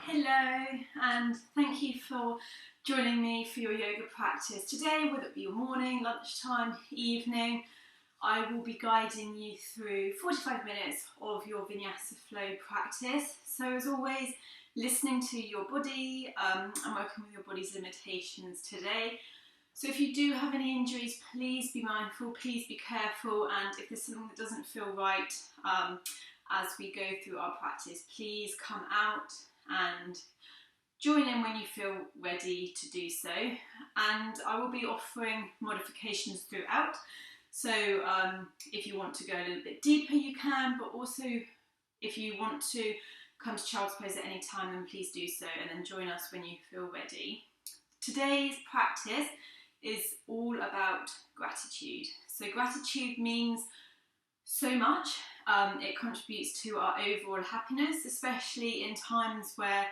Hello, and thank you for joining me for your yoga practice today, whether it be your morning, lunchtime, evening. I will be guiding you through 45 minutes of your Vinyasa flow practice. So as always, listening to your body and working with your body's limitations today. So if you do have any injuries, please be mindful, please be careful, and if there's something that doesn't feel right as we go through our practice, please come out and join in when you feel ready to do so. And I will be offering modifications throughout. So if you want to go a little bit deeper, you can, but also if you want to come to child's pose at any time, then please do so, and then join us when you feel ready. Today's practice is all about gratitude. So gratitude means so much. It contributes to our overall happiness, especially in times where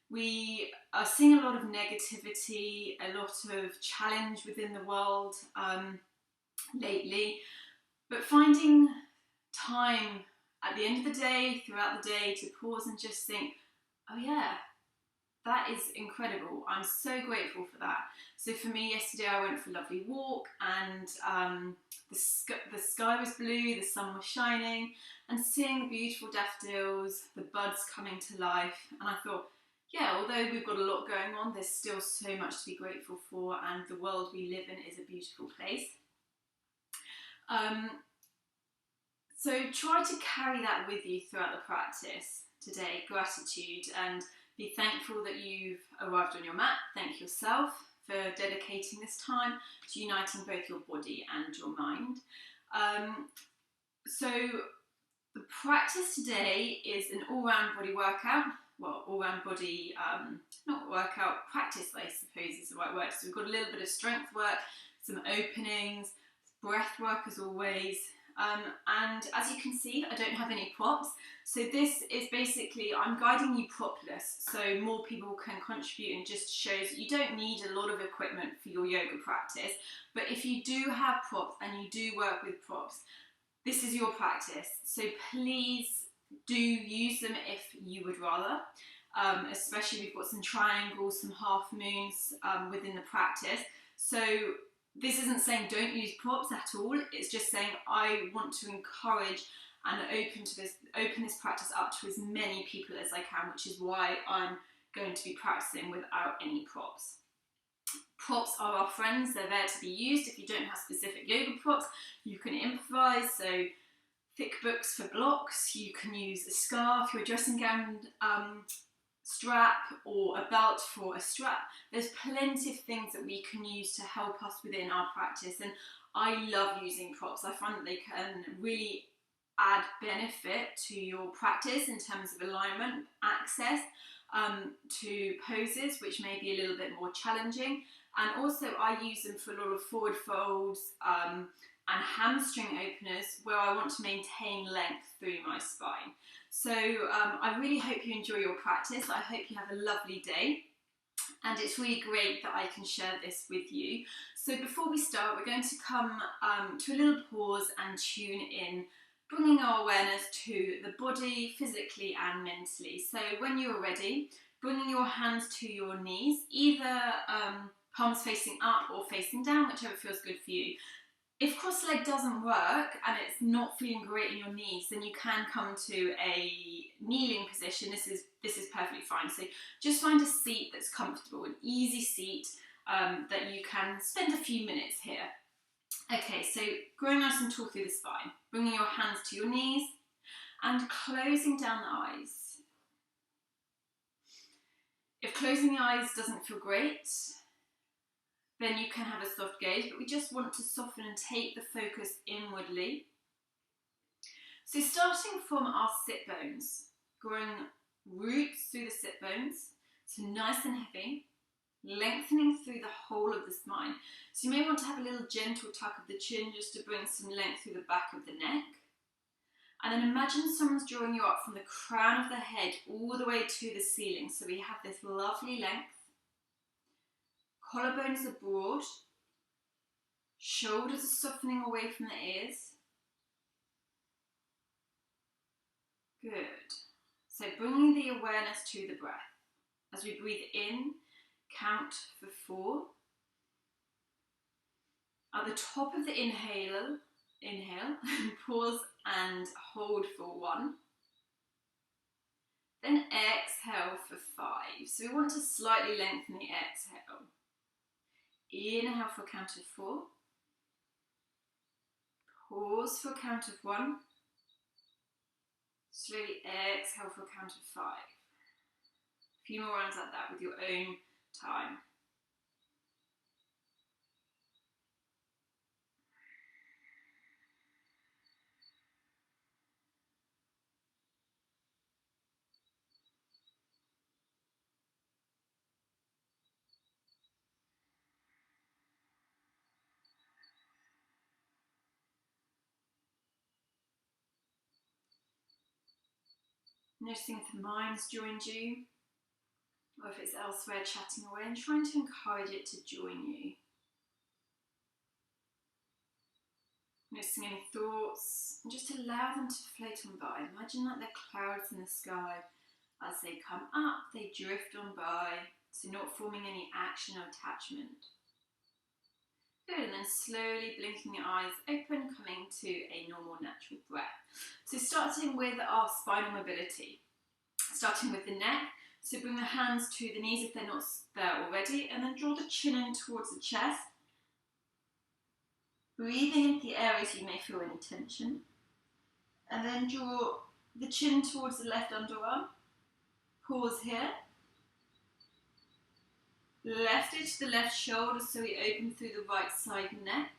we are seeing a lot of negativity, a lot of challenge within the world lately. But finding time at the end of the day, throughout the day, to pause and just think, oh yeah, that is incredible. I'm so grateful for that. So for me, yesterday I went for a lovely walk, and the sky was blue, the sun was shining, and seeing the beautiful daffodils, the buds coming to life. And I thought, yeah, although we've got a lot going on, there's still so much to be grateful for, and the world we live in is a beautiful place. So try to carry that with you throughout the practice today, gratitude, and be thankful that you've arrived on your mat. Thank yourself for dedicating this time to uniting both your body and your mind. So the practice today is an all-round body workout. Well, all-round body, not workout, practice I suppose is the right word. So we've got a little bit of strength work, some openings, breath work as always. And as you can see, I don't have any props. So this is basically, I'm guiding you propless, so more people can contribute, and just shows that you don't need a lot of equipment for your yoga practice. But if you do have props and you do work with props, this is your practice. So please do use them if you would rather. Especially we've got some triangles, some half moons within the practice. So this isn't saying don't use props at all. It's just saying I want to encourage and open this practice up to as many people as I can, which is why I'm going to be practicing without any props. Props are our friends. They're there to be used. If you don't have specific yoga props, you can improvise. So thick books for blocks. You can use a scarf, your dressing gown strap, or a belt for a strap. There's plenty of things that we can use to help us within our practice, and I love using props. I find that they can really add benefit to your practice in terms of alignment, access to poses which may be a little bit more challenging, and also I use them for a lot of forward folds and hamstring openers where I want to maintain length through my spine. So I really hope you enjoy your practice. I hope you have a lovely day, and it's really great that I can share this with you. So before we start, we're going to come to a little pause and tune in, bringing our awareness to the body physically and mentally. So when you're ready, bringing your hands to your knees, either palms facing up or facing down, whichever feels good for you. If cross-leg doesn't work and it's not feeling great in your knees, then you can come to a kneeling position. This is perfectly fine. So just find a seat that's comfortable, an easy seat that you can spend a few minutes here. Okay, so growing nice and tall through the spine, bringing your hands to your knees and closing down the eyes. If closing the eyes doesn't feel great, then you can have a soft gaze, but we just want to soften and take the focus inwardly. So starting from our sit bones, growing roots through the sit bones, so nice and heavy, lengthening through the whole of the spine. So you may want to have a little gentle tuck of the chin just to bring some length through the back of the neck. And then imagine someone's drawing you up from the crown of the head all the way to the ceiling. So we have this lovely length. Collarbones are broad, shoulders are softening away from the ears. Good. So bringing the awareness to the breath. As we breathe in, count for 4. At the top of the inhale, pause and hold for 1. Then exhale for 5. So we want to slightly lengthen the exhale. Inhale for count of 4. Pause for count of 1. Slowly exhale for count of 5. A few more rounds like that with your own time. Noticing if the mind's joined you, or if it's elsewhere chatting away, and trying to encourage it to join you. Noticing any thoughts, and just allow them to float on by. Imagine like they're clouds in the sky. As they come up, they drift on by, so not forming any action or attachment. Good, and then slowly blinking your eyes open, coming to a normal natural breath. So starting with our spinal mobility, starting with the neck. So bring the hands to the knees if they're not there already, and then draw the chin in towards the chest. Breathing into the areas you may feel any tension. And then draw the chin towards the left underarm. Pause here. Left ear to the left shoulder, so we open through the right side neck.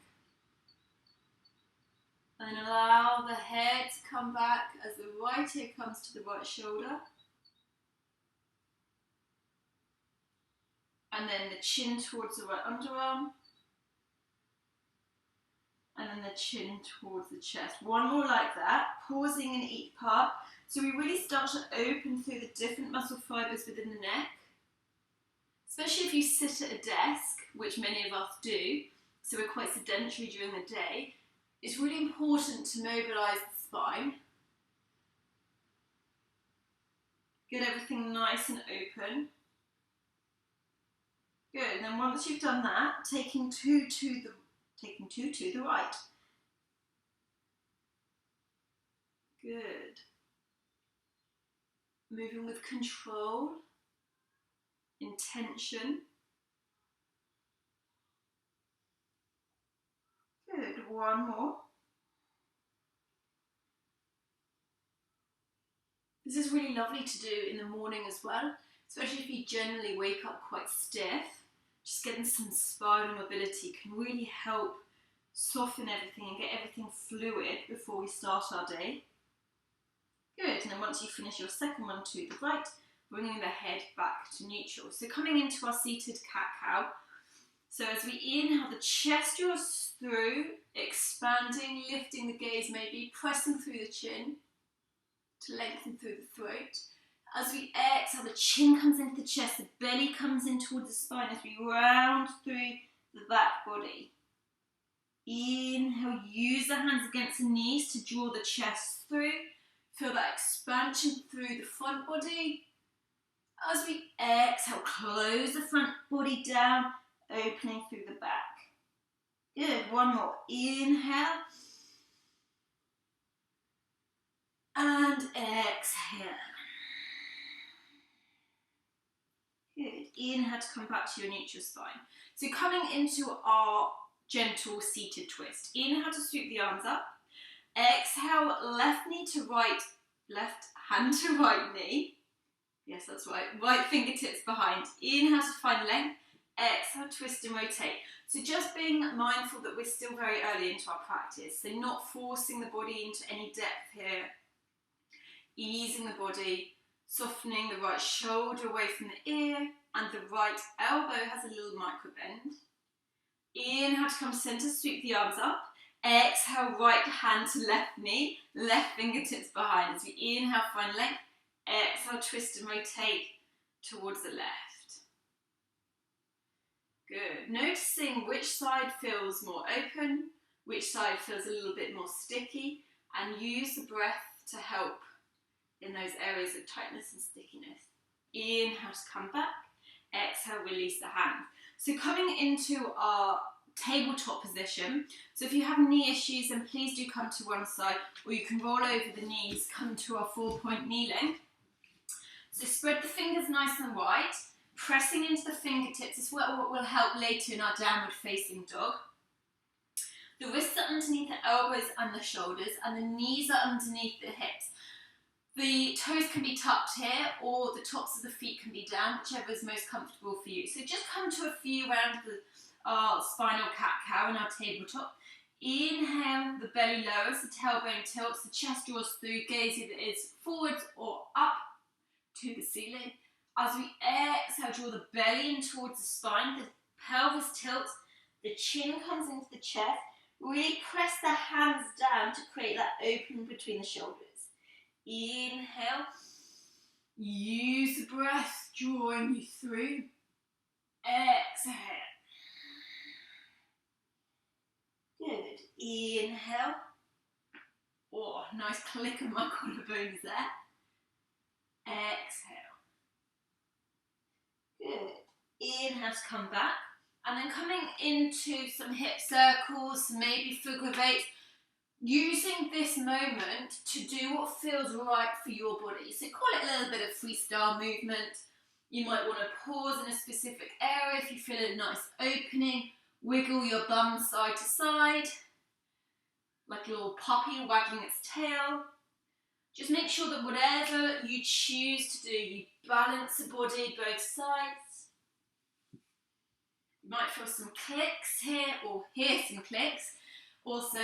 And then allow the head to come back as the right ear comes to the right shoulder. And then the chin towards the right underarm. And then the chin towards the chest. One more like that, pausing in each part. So we really start to open through the different muscle fibres within the neck. Especially if you sit at a desk, which many of us do, so we're quite sedentary during the day, it's really important to mobilise the spine. Get everything nice and open. Good, and then once you've done that, taking two to the right. Good. Moving with control. Intention. Good, one more. This is really lovely to do in the morning as well, especially if you generally wake up quite stiff. Just getting some spinal mobility can really help soften everything and get everything fluid before we start our day. Good, and then once you finish your second one to the right, bringing the head back to neutral. So coming into our seated cat-cow. So as we inhale, the chest draws through, expanding, lifting the gaze maybe, pressing through the chin to lengthen through the throat. As we exhale, the chin comes into the chest, the belly comes in towards the spine as we round through the back body. Inhale, use the hands against the knees to draw the chest through. Feel that expansion through the front body. As we exhale, close the front body down, opening through the back. Good, one more. Inhale. And exhale. Good. Inhale to come back to your neutral spine. So coming into our gentle seated twist. Inhale to sweep the arms up. Exhale, left hand to right knee. Yes, that's right. Right fingertips behind. Inhale to find length. Exhale, twist and rotate. So just being mindful that we're still very early into our practice. So not forcing the body into any depth here. Easing the body, softening the right shoulder away from the ear, and the right elbow has a little micro bend. Inhale to come to centre, sweep the arms up. Exhale, right hand to left knee, left fingertips behind. As we inhale, find length. Exhale, twist and rotate towards the left. Good. Noticing which side feels more open, which side feels a little bit more sticky, and use the breath to help in those areas of tightness and stickiness. Inhale to come back. Exhale, release the hand. So coming into our tabletop position. So if you have knee issues, then please do come to one side, or you can roll over the knees, come to our 4-point kneeling. So spread the fingers nice and wide, pressing into the fingertips is what will help later in our downward facing dog. The wrists are underneath the elbows and the shoulders, and the knees are underneath the hips. The toes can be tucked here, or the tops of the feet can be down, whichever is most comfortable for you. So just come to a few rounds of our spinal cat-cow in our tabletop. Inhale, the belly lowers, the tailbone tilts, the chest draws through, gaze either is forwards or up to the ceiling. As we exhale, draw the belly in towards the spine, the pelvis tilts, the chin comes into the chest. Really press the hands down to create that opening between the shoulders. Inhale, use the breath drawing you through. Exhale. Good. Inhale. Oh, nice click of my collarbones there. Exhale. Good. Inhale to come back. And then coming into some hip circles, maybe figure eights, using this moment to do what feels right for your body. So call it a little bit of freestyle movement. You might want to pause in a specific area if you feel a nice opening. Wiggle your bum side to side, like a little puppy wagging its tail. Just make sure that whatever you choose to do, you balance the body both sides. You might feel some clicks here or hear some clicks. Also,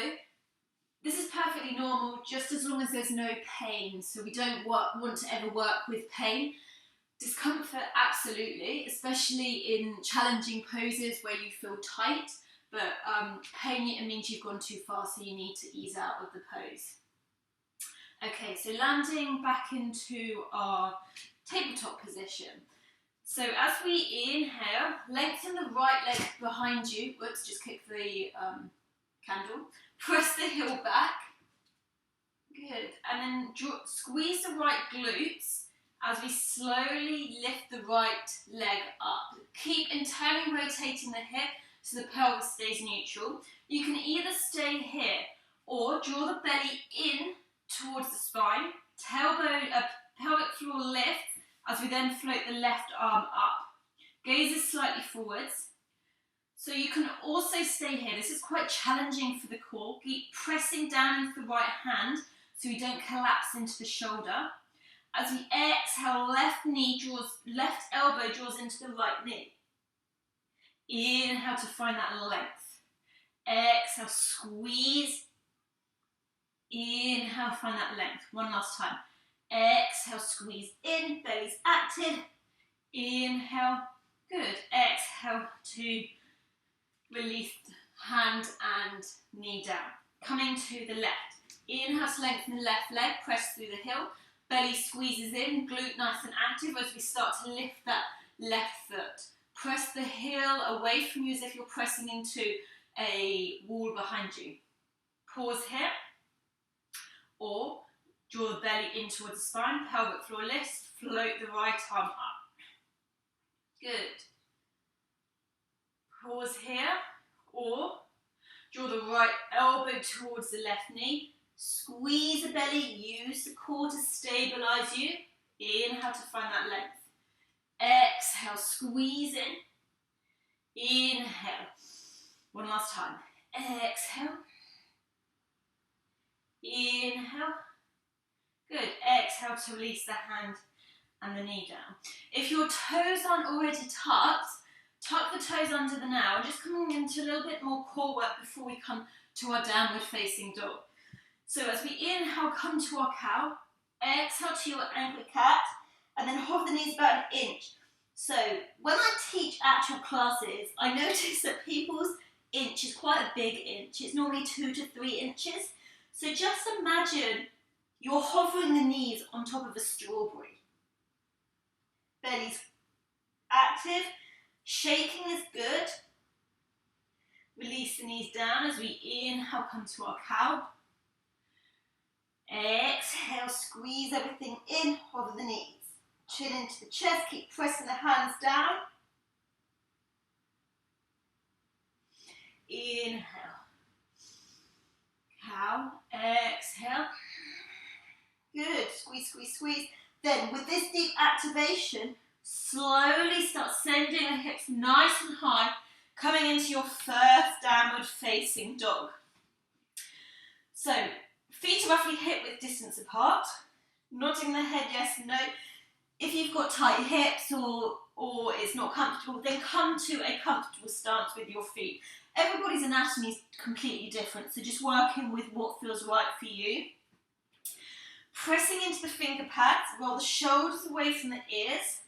this is perfectly normal, just as long as there's no pain. So we don't want to ever work with pain. Discomfort, absolutely, especially in challenging poses where you feel tight, but pain it means you've gone too far, so you need to ease out of the pose. Okay, so landing back into our tabletop position. So as we inhale, lengthen the right leg behind you. Whoops, just kick the candle. Press the heel back. Good. And then squeeze the right glutes as we slowly lift the right leg up. Keep internally rotating the hip so the pelvis stays neutral. You can either stay here or draw the belly in towards the spine. Pelvic floor lift as we then float the left arm up. Gaze is slightly forwards. So you can also stay here. This is quite challenging for the core. Keep pressing down into the right hand so we don't collapse into the shoulder. As we exhale, left elbow draws into the right knee. Inhale to find that length. Exhale, squeeze. Inhale, find that length. One last time. Exhale, squeeze in, belly's active. Inhale, good. Exhale to release hand and knee down. Coming to the left. Inhale to lengthen the left leg, press through the heel. Belly squeezes in, glute nice and active as we start to lift that left foot. Press the heel away from you as if you're pressing into a wall behind you. Pause here. Or draw the belly in towards the spine, pelvic floor lifts, float the right arm up. Good. Pause here, or draw the right elbow towards the left knee, squeeze the belly, use the core to stabilise you. Inhale to find that length. Exhale, squeeze in. Inhale. One last time. Exhale. Inhale. Good. Exhale to release the hand and the knee down. If your toes aren't already tucked, tuck the toes under the nail. Just coming into a little bit more core work before we come to our downward facing dog. So as we inhale, come to our cow. Exhale to your angry cat. And then hover the knees about an inch. So when I teach actual classes, I notice that people's inch is quite a big inch. It's normally 2 to 3 inches. So just imagine you're hovering the knees on top of a strawberry. Belly's active. Shaking is good. Release the knees down as we inhale, come to our cow. Exhale, squeeze everything in, hover the knees. Chin into the chest, keep pressing the hands down. Inhale. Cow. Exhale. Good. Squeeze, squeeze, squeeze. Then with this deep activation, slowly start sending the hips nice and high, coming into your first downward facing dog. So, feet are roughly hip-width distance apart. Nodding the head yes, no. If you've got tight hips or it's not comfortable, then come to a comfortable stance with your feet. Everybody's anatomy is completely different, so just working with what feels right for you. Pressing into the finger pads, roll the shoulders away from the ears.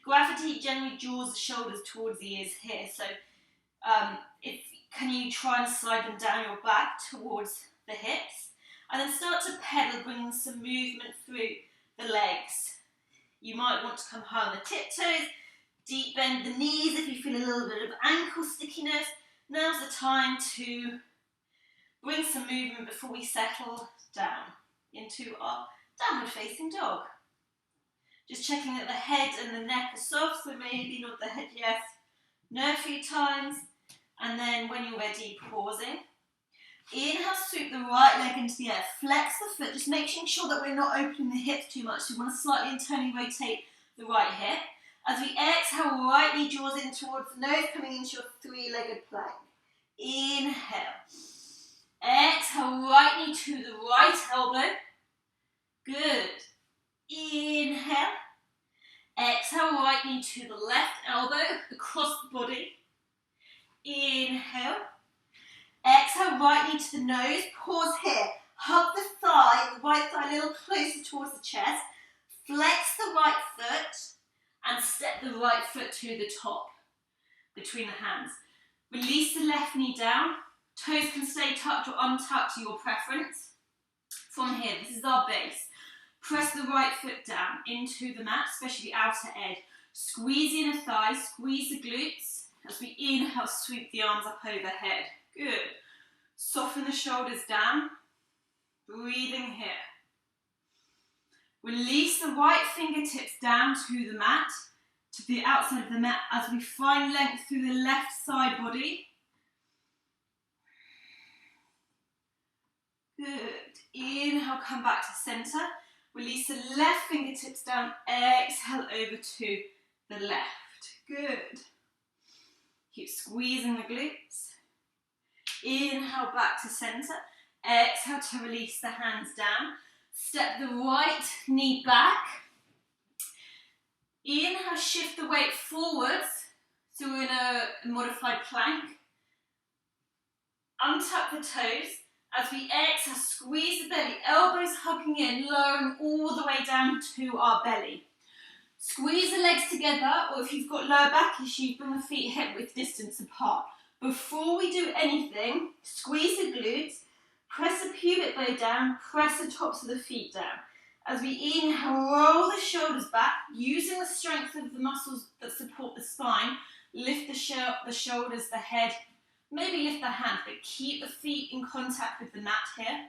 Gravity generally draws the shoulders towards the ears here, so can you try and slide them down your back towards the hips, and then start to pedal, bringing some movement through the legs. You might want to come high on the tiptoes, deep bend the knees if you feel a little bit of ankle stickiness. Now's the time to bring some movement before we settle down into our downward facing dog. Just checking that the head and the neck are soft, so maybe nod the head yes, no a few times, and then when you're ready, pausing. Inhale, swoop the right leg into the air, flex the foot, just making sure that we're not opening the hips too much. So we want to slightly internally rotate the right hip. As we exhale, right knee draws in towards the nose, coming into your three-legged plank. Inhale. Exhale, right knee to the right elbow. Good. Inhale. Exhale, right knee to the left elbow, across the body. Inhale. Exhale, right knee to the nose. Pause here. Hug the thigh, the right thigh a little closer towards the chest. Flex the right foot and step the right foot to the top between the hands. Release the left knee down. Toes can stay tucked or untucked to your preference. From here, this is our base. Press the right foot down into the mat, especially the outer edge. Squeeze the inner thigh, squeeze the glutes. As we inhale, sweep the arms up overhead. Good. Soften the shoulders down. Breathing here. Release the right fingertips down to the mat, to the outside of the mat, as we find length through the left side body. Good. Inhale, come back to center. Release the left fingertips down. Exhale over to the left. Good. Keep squeezing the glutes. Inhale, back to center. Exhale to release the hands down. Step the right knee back. Inhale, shift the weight forwards. So we're in a modified plank. Untuck the toes. As we exhale, squeeze the belly, elbows hugging in, lowering all the way down to our belly. Squeeze the legs together, or if you've got lower back issues, bring the feet hip-width distance apart. Before we do anything, squeeze the glutes, press the pubic bone down, press the tops of the feet down. As we inhale, roll the shoulders back, using the strength of the muscles that support the spine, lift the shoulders, the head, maybe lift the hands, but keep the feet in contact with the mat here.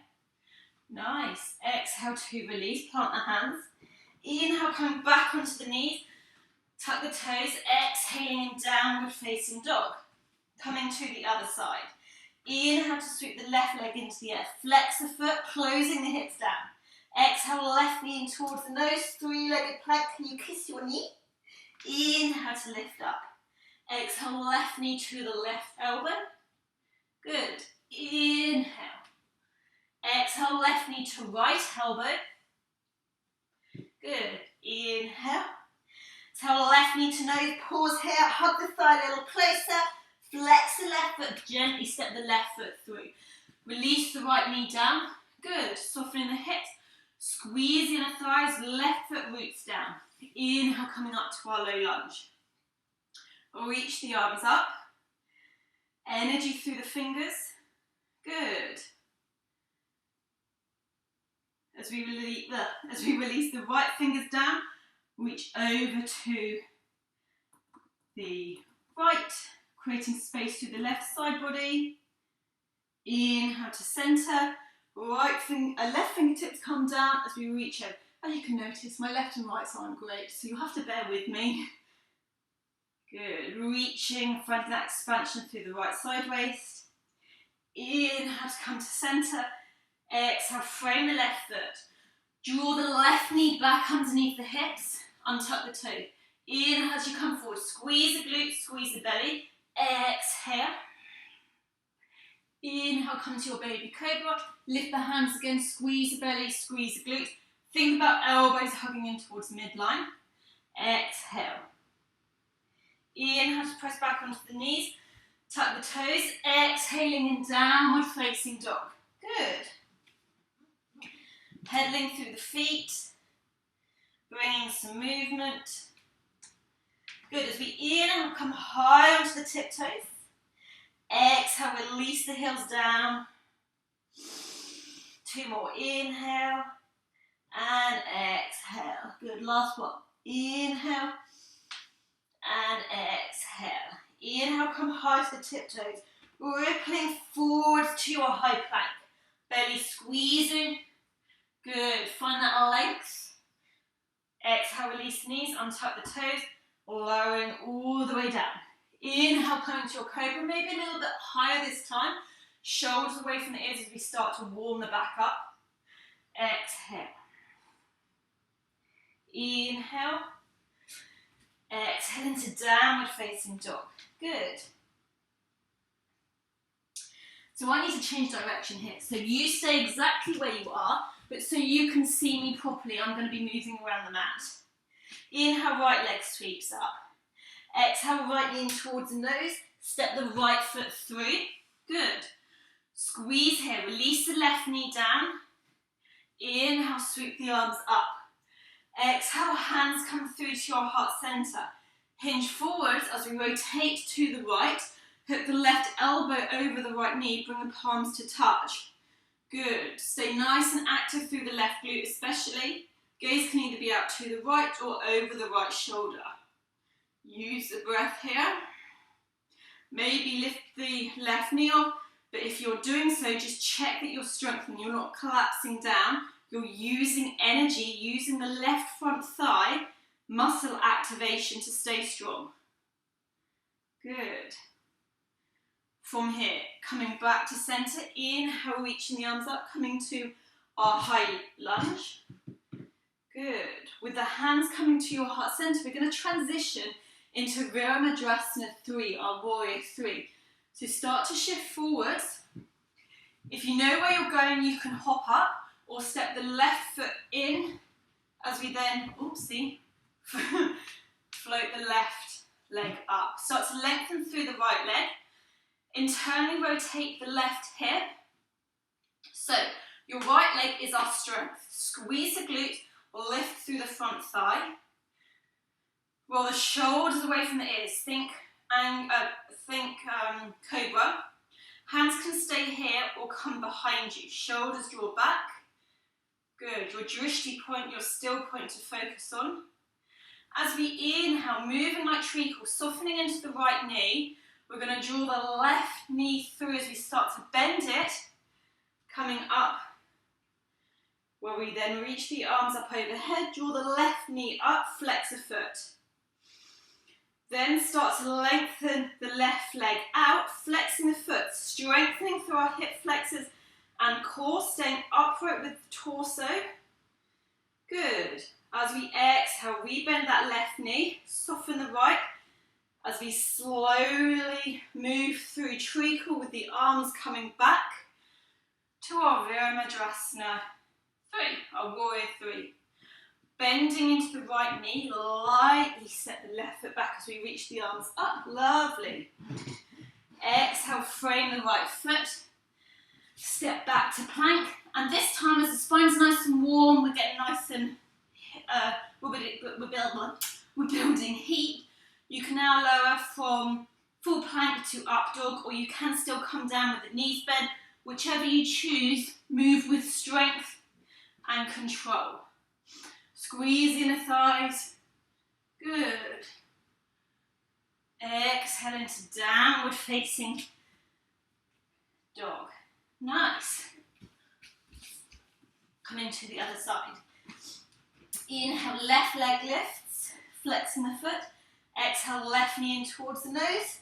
Nice. Exhale to release, plant the hands. Inhale, coming back onto the knees, tuck the toes, exhaling in downward facing dog. Coming to the other side. Inhale to sweep the left leg into the air. Flex the foot, closing the hips down. Exhale, left knee in towards the nose, three-legged plank. Can you kiss your knee? Inhale to lift up. Exhale, left knee to the left elbow. Good. Inhale. Exhale, left knee to right elbow. Good. Inhale. Exhale, left knee to nose. Pause here. Hug the thigh a little closer. Flex the left foot. Gently step the left foot through. Release the right knee down. Good. Softening the hips. Squeeze the inner thighs. Left foot roots down. Inhale, coming up to our low lunge. Reach the arms up. Energy through the fingers. Good. As we release the right fingers down, reach over to the right, creating space through the left side body. Inhale to center. Left fingertips come down as we reach over. As you can notice, my left and rights aren't great, so you'll have to bear with me. Good, reaching, finding that expansion through the right side waist. Inhale to come to centre. Exhale, frame the left foot. Draw the left knee back underneath the hips. Untuck the toe. Inhale as you come forward. Squeeze the glutes, squeeze the belly. Exhale. Inhale, come to your baby cobra. Lift the hands again, squeeze the belly, squeeze the glutes. Think about elbows hugging in towards midline. Exhale. Inhale to press back onto the knees. Tuck the toes. Exhaling in downward facing dog. Good. Pedaling through the feet. Bringing some movement. Good. As we inhale, come high onto the tiptoes. Exhale, release the heels down. 2 more. Inhale. And exhale. Good. Last one. Inhale. And exhale. Inhale, come high to the tiptoes. Rippling forward to your high plank. Belly squeezing. Good. Find that length. Exhale, release the knees. Untuck the toes. Lowering all the way down. Inhale, coming to your cobra. Maybe a little bit higher this time. Shoulders away from the ears as we start to warm the back up. Exhale. Inhale. Exhale into downward facing dog. Good. So I need to change direction here. So you stay exactly where you are, but so you can see me properly, I'm going to be moving around the mat. Inhale, right leg sweeps up. Exhale, right knee in towards the nose. Step the right foot through. Good. Squeeze here. Release the left knee down. Inhale, sweep the arms up. Exhale, hands come through to your heart centre. Hinge forwards as we rotate to the right. Hook the left elbow over the right knee. Bring the palms to touch. Good. Stay nice and active through the left glute especially. Gaze can either be out to the right or over the right shoulder. Use the breath here. Maybe lift the left knee off, but if you're doing so, just check that you're strengthening. You're not collapsing down. You're using energy, using the left front thigh, muscle activation to stay strong. Good. From here, coming back to centre, inhale, reaching the arms up, coming to our high lunge. Good. With the hands coming to your heart centre, we're going to transition into Viramadrasana 3, our warrior 3. So start to shift forwards. If you know where you're going, you can hop up or step the left foot in as we then, float the left leg up. Start to lengthen through the right leg. Internally rotate the left hip. So your right leg is our strength. Squeeze the glute, lift through the front thigh. Roll the shoulders away from the ears. Think cobra. Hands can stay here or come behind you. Shoulders draw back. Good. Your drishti point, your still point to focus on. As we inhale, moving like treacle, softening into the right knee, we're going to draw the left knee through as we start to bend it, coming up, where we then reach the arms up overhead, draw the left knee up, flex a foot. Then start to lengthen the left leg out, flexing the foot, strengthening through our hip flexors and core, staying upright with the torso. Good. As we exhale, rebend that left knee, soften the right. As we slowly move through treacle with the arms coming back to our Viramadrasana 3, our warrior 3. Bending into the right knee, lightly set the left foot back as we reach the arms up. Lovely. Exhale, frame the right foot. Step back to plank. And this time, as the spine's nice and warm, we're getting nice and we're building heat. You can now lower from full plank to up dog, or you can still come down with the knees bent. Whichever you choose, move with strength and control. Squeeze in the thighs. Good. Exhale into downward facing dog. Nice. Come into the other side. Inhale, left leg lifts, flexing the foot. Exhale, left knee in towards the nose.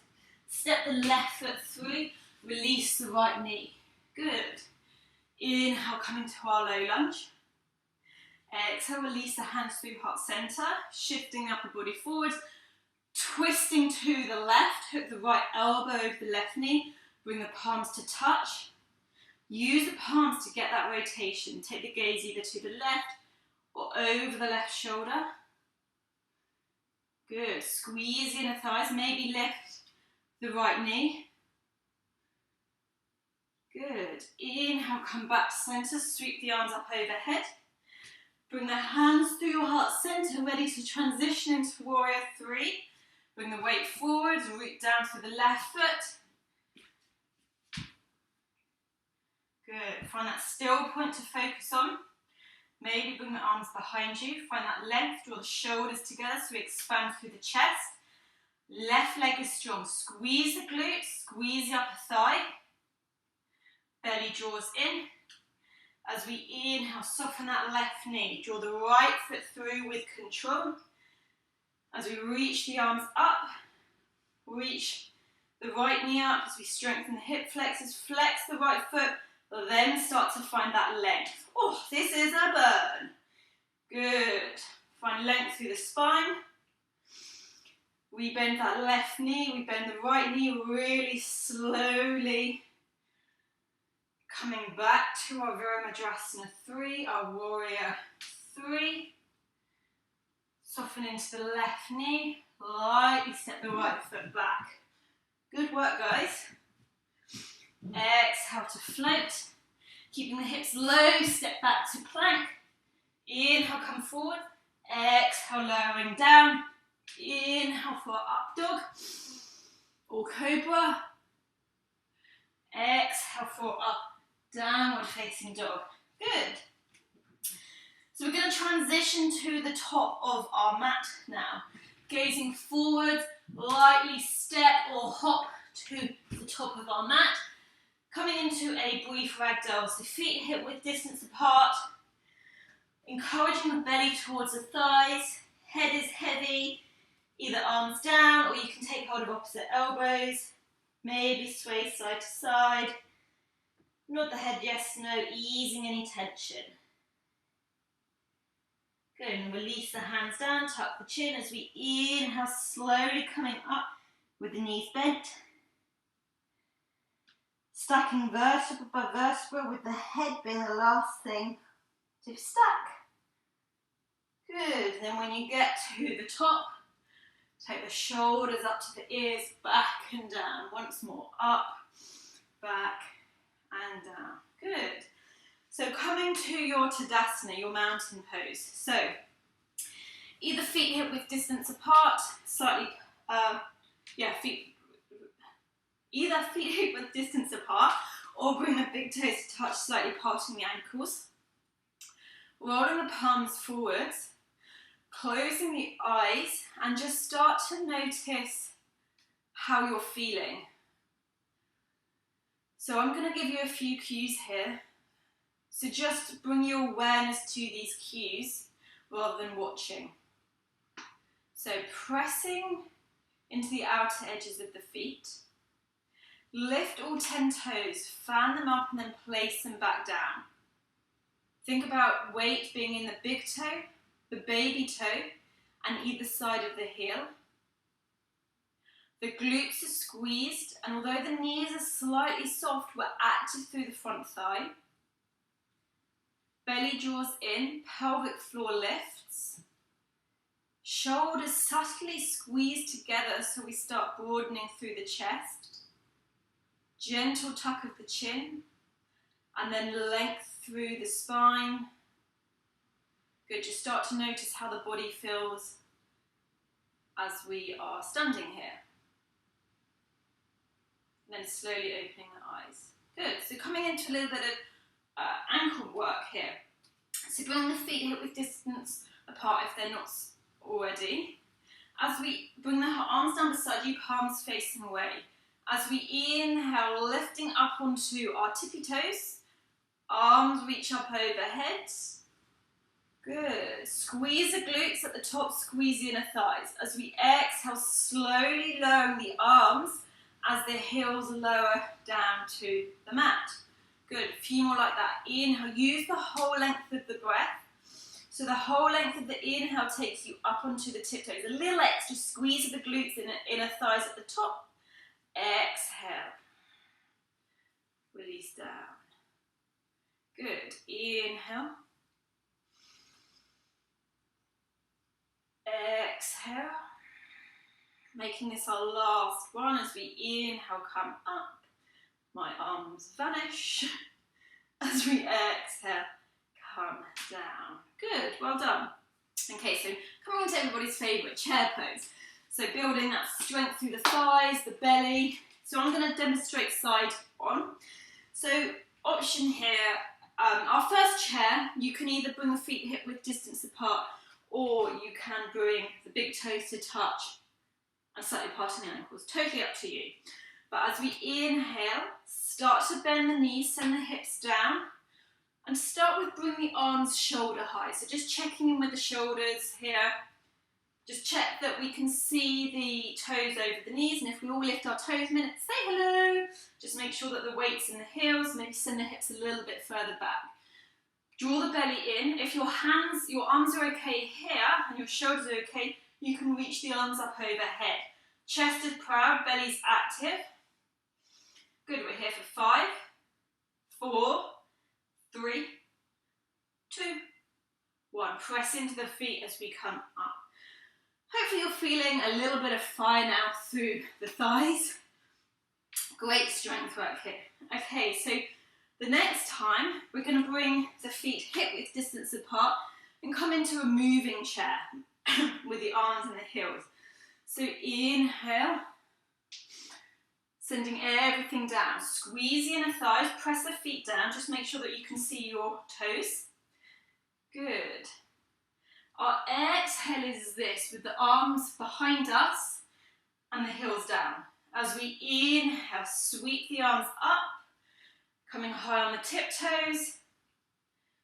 Step the left foot through, release the right knee. Good. Inhale, coming to our low lunge. Exhale, release the hands through heart center, shifting the upper body forward, twisting to the left, hook the right elbow over the left knee, bring the palms to touch. Use the palms to get that rotation. Take the gaze either to the left or over the left shoulder. Good. Squeeze the inner thighs, maybe lift the right knee. Good. Inhale, come back to center, sweep the arms up overhead. Bring the hands through your heart center, ready to transition into warrior three. Bring the weight forward, root down through the left foot. Good. Find that still point to focus on. Maybe bring the arms behind you. Find that length, draw the shoulders together so we expand through the chest. Left leg is strong. Squeeze the glutes, squeeze the upper thigh. Belly draws in. As we inhale, soften that left knee. Draw the right foot through with control. As we reach the arms up, reach the right knee up as we strengthen the hip flexors. Flex the right foot, then start to find that length. Oh, this is a burn. Good. Find length through the spine. We bend that left knee, we bend the right knee really slowly. Coming back to our Viramadrasana 3, our warrior 3. Soften into the left knee, lightly step the right foot back. Good work, guys. Exhale to float. Keeping the hips low, step back to plank. Inhale, come forward. Exhale, lowering down. Inhale for up dog or cobra. Exhale for up, downward facing dog. Good. So we're going to transition to the top of our mat now. Gazing forward, lightly step or hop to the top of our mat. Coming into a brief ragdoll, so feet hip width distance apart. Encouraging the belly towards the thighs. Head is heavy, either arms down or you can take hold of opposite elbows. Maybe sway side to side. Nod the head yes, no, easing any tension. Good, and release the hands down, tuck the chin as we inhale, slowly coming up with the knees bent. Stacking vertebra by vertebra with the head being the last thing to stack. Good, and then when you get to the top, take the shoulders up to the ears, back and down. Once more, up, back and down. Good. So coming to your Tadasana, your mountain pose. So either feet hip width distance apart, slightly, either feet hip width distance apart, or bring the big toes to touch, slightly parting the ankles. Rolling the palms forwards, closing the eyes, and just start to notice how you're feeling. So I'm going to give you a few cues here. So just bring your awareness to these cues rather than watching. So pressing into the outer edges of the feet. Lift all 10 toes, fan them up and then place them back down. Think about weight being in the big toe, the baby toe, and either side of the heel. The glutes are squeezed, and although the knees are slightly soft, we're active through the front thigh. Belly draws in, pelvic floor lifts. Shoulders subtly squeeze together so we start broadening through the chest. Gentle tuck of the chin, and then length through the spine. Good, just start to notice how the body feels as we are standing here. And then slowly opening the eyes. Good, so coming into a little bit of ankle work here. So bring the feet hip width distance apart if they're not already. As we bring the arms down beside you, palms facing away. As we inhale, lifting up onto our tippy toes, arms reach up overhead. Good. Squeeze the glutes at the top, squeeze the inner thighs. As we exhale, slowly lowering the arms as the heels lower down to the mat. Good. A few more like that. Inhale. Use the whole length of the breath. So the whole length of the inhale takes you up onto the tiptoes. A little extra squeeze of the glutes and inner thighs at the top. Exhale. Release down. Good. Inhale. Exhale. Making this our last one as we inhale, come up. My arms vanish. As we exhale, come down. Good, well done. Okay, so coming on to everybody's favourite chair pose. So building that strength through the thighs, the belly. So I'm going to demonstrate side on. So option here, our first chair, you can either bring the feet hip width distance apart, or you can bring the big toes to touch and slightly parting the ankles. Totally up to you. But as we inhale, start to bend the knees, send the hips down, and start with bring the arms shoulder high. So just checking in with the shoulders here. Just check that we can see the toes over the knees, and if we all lift our toes a minute, say hello. Just make sure that the weight's in the heels, maybe send the hips a little bit further back. Draw the belly in. If your arms are okay here and your shoulders are okay, you can reach the arms up overhead. Chest is proud, belly's active. Good, we're here for 5, 4, 3, 2, 1. Press into the feet as we come up. Hopefully you're feeling a little bit of fire now through the thighs. Great strength work here. Okay, so the next time we're going to bring the feet hip width distance apart and come into a moving chair with the arms and the heels. So inhale, sending everything down. Squeeze the inner thighs, press the feet down, just make sure that you can see your toes. Good. Our exhale is this, with the arms behind us and the heels down. As we inhale, sweep the arms up, coming high on the tiptoes.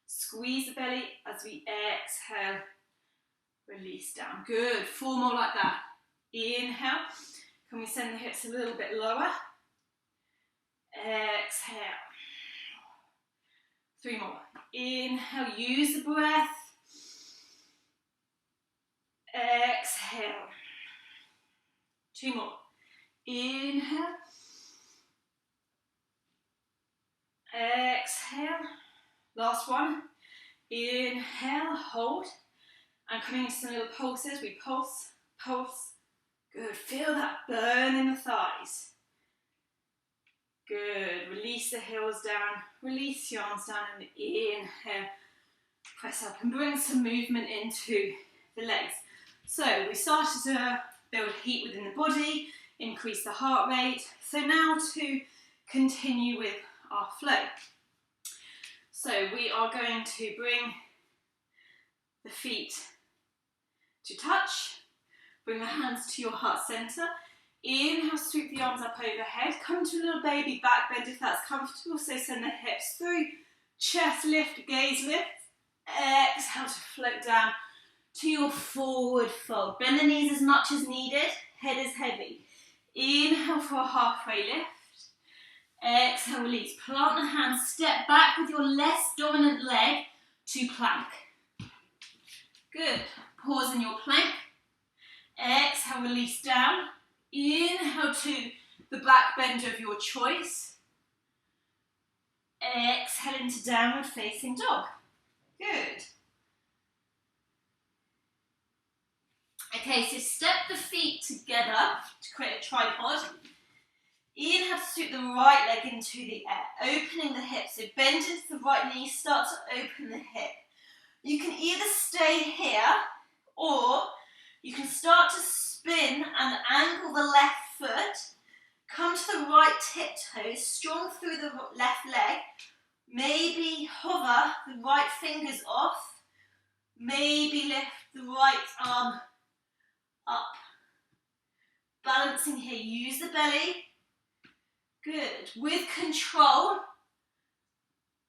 Squeeze the belly as we exhale, release down. Good, 4 more like that. Inhale, can we send the hips a little bit lower? Exhale. 3 more. Inhale, use the breath. Exhale. 2 more. Inhale. Exhale. Last one. Inhale, hold. And coming into some little pulses, we pulse, pulse. Good, feel that burn in the thighs. Good, release the heels down, release the arms down, and inhale, press up and bring some movement into the legs. So we started to build heat within the body, increase the heart rate. So now to continue with our flow. So we are going to bring the feet to touch, bring the hands to your heart center. Inhale, sweep the arms up overhead. Come to a little baby back bend if that's comfortable. So send the hips through, chest lift, gaze lift. Exhale to float down to your forward fold. Bend the knees as much as needed. Head is heavy. Inhale for a halfway lift. Exhale, release. Plant the hands. Step back with your less dominant leg to plank. Good. Pause in your plank. Exhale, release down. Inhale to the back bend of your choice. Exhale into downward facing dog. Good. Okay, so step the feet together to create a tripod. Inhale to sweep the right leg into the air, opening the hip. So bend into the right knee, start to open the hip. You can either stay here or you can start to spin and angle the left foot, come to the right tiptoes, strong through the left leg, maybe hover the right fingers off, maybe lift the right arm up. Balancing here, use the belly. Good. With control,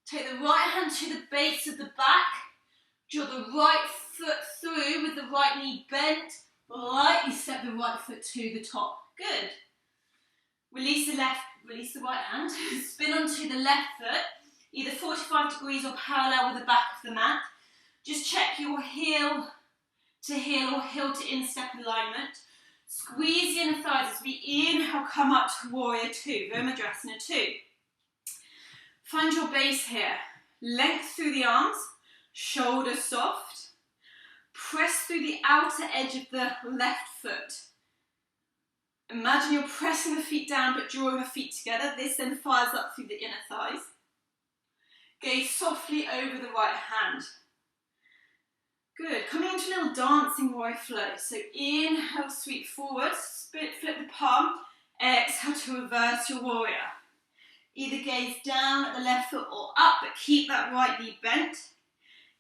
take the right hand to the base of the back, Draw the right foot through with the right knee bent. Lightly step the right foot to the top. Good. Release the right hand. Spin onto the left foot, either 45 degrees or parallel with the back of the mat. Just check your heel to heel or heel to instep alignment. Squeeze the inner thighs as we inhale, come up to Warrior Two, Virabhadrasana 2. Find your base here. Length through the arms, shoulders soft. Press through the outer edge of the left foot. Imagine you're pressing the feet down but drawing the feet together. This then fires up through the inner thighs. Gaze softly over the right hand. Good. Coming into a little dancing warrior flow. So inhale, sweep forward, flip the palm. Exhale to reverse your warrior. Either gaze down at the left foot or up, but keep that right knee bent.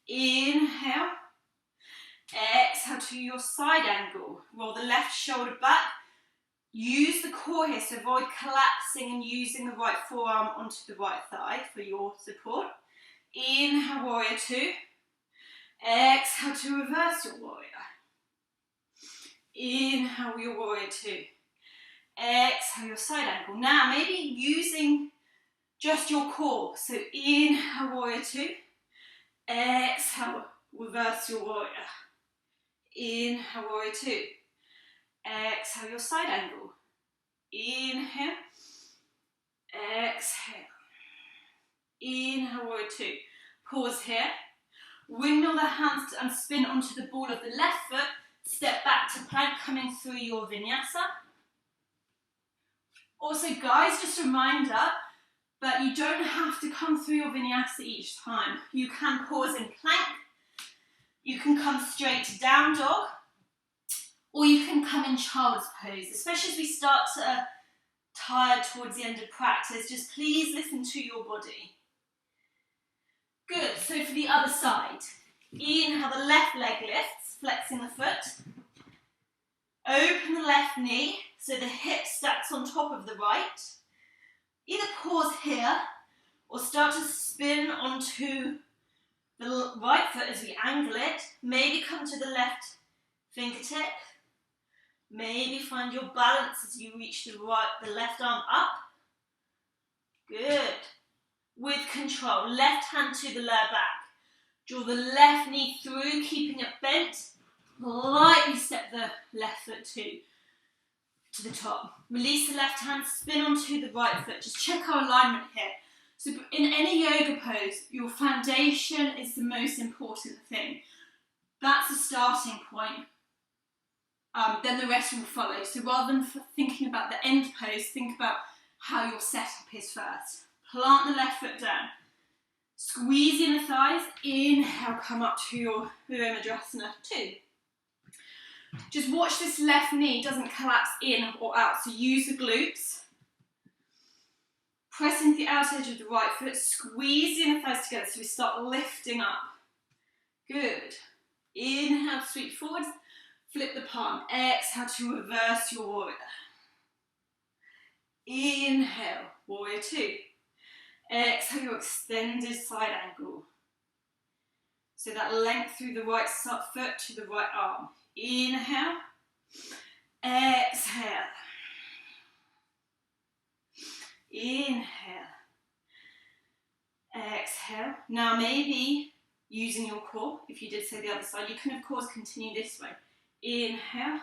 Inhale. Exhale to your side angle. Roll the left shoulder back. Use the core here, so avoid collapsing and using the right forearm onto the right thigh for your support. Inhale, Warrior Two. Exhale to reverse your warrior. Inhale, your Warrior Two. Exhale, your side angle. Now, maybe using just your core. So inhale, Warrior Two. Exhale, reverse your warrior. Inhale, Warrior Two. Exhale, your side angle. Inhale. Exhale. Inhale, Warrior Two. Pause here. Windmill the hands and spin onto the ball of the left foot. Step back to plank, coming through your vinyasa. Also, guys, just a reminder that you don't have to come through your vinyasa each time. You can pause in plank. You can come straight to down dog. Or you can come in child's pose, especially as we start to tire towards the end of practice. Just please listen to your body. Good, so for the other side, inhale, the left leg lifts, flexing the foot. Open the left knee, so the hip stacks on top of the right. Either pause here, or start to spin onto the right foot as we angle it. Maybe come to the left fingertip. Maybe find your balance as you reach the left arm up. Good. With control, left hand to the lower back. Draw the left knee through, keeping it bent. Lightly step the left foot to the top. Release the left hand, spin onto the right foot. Just check our alignment here. So in any yoga pose, your foundation is the most important thing. That's the starting point. Then the rest will follow. So rather than thinking about the end pose, think about how your setup is first. Plant the left foot down. Squeeze in the thighs. Inhale, come up to your Virabhadrasana 2. Just watch this left knee doesn't collapse in or out. So use the glutes. Press into the outer edge of the right foot. Squeeze the inner thighs together so we start lifting up. Good. Inhale, sweep forwards. Flip the palm. Exhale to reverse your warrior. Inhale, Warrior Two. Exhale, your extended side angle. So that length through the right foot to the right arm. Inhale. Exhale. Inhale. Exhale. Now maybe using your core, if you did say the other side, you can of course continue this way. Inhale,